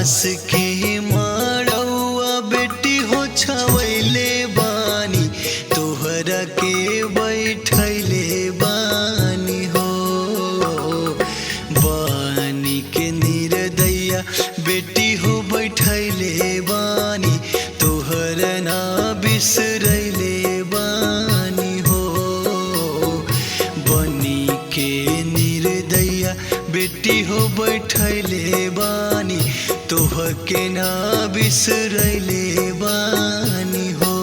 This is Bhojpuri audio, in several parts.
बास के मारौआ बेटी हो छवैले बानी तोहरा के बैठैले बानी हो बानी के निर्दया बेटी हो बैठैले बानी तोहरा ना बिसरैले बानी हो बनी के निर्दया बेटी हो बैठैले बानी तोहके ना बिसरैले बानी हो।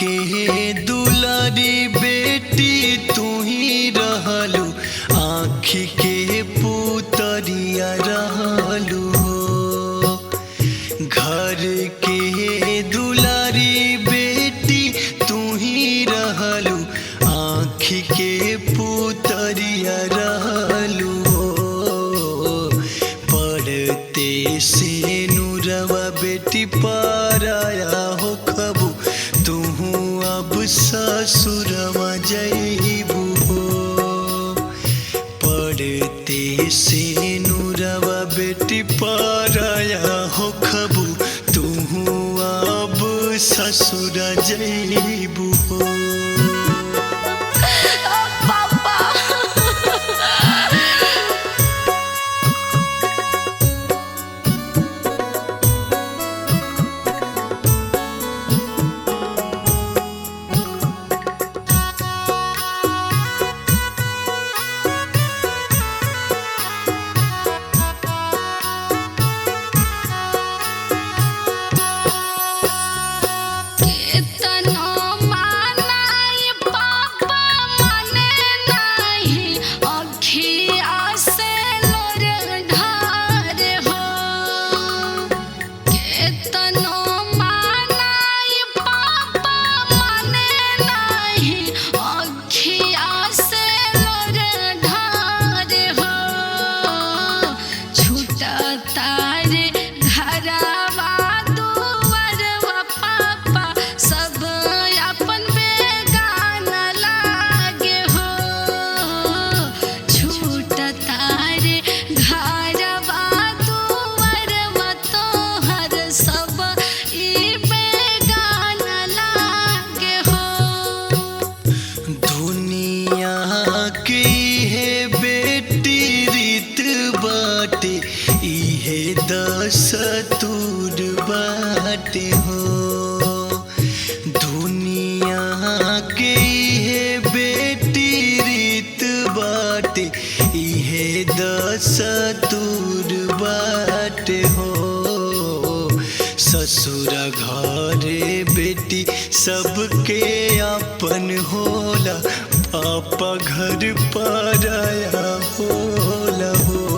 के दुलारी बेटी तू ही रहलू आँखी के पुतरिया रहलू घर के दुलारी बेटी तू ही रहलू आँखी के पुतरिया रहलू पढ़ते से नूरवा बेटी पाराया हो खबू अब ससुरवा जइबू हो पढ़ते से नूरवा बेटी पाराया हो खबू तू अब ससुर जइबू हो। इहे दस्तूर बाटे हो दुनिया के इहे बेटी रीत बाटे इहे दस्तूर बाटे हो ससुरा घरे बेटी सबके अपन होला पापा घर पराया होला हो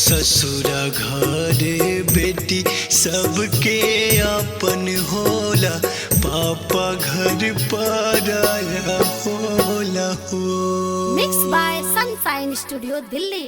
ससुरा घरे बेटी सबके अपन होला पापा घर पराया होला हो। Mix by sunshine studio Delhi.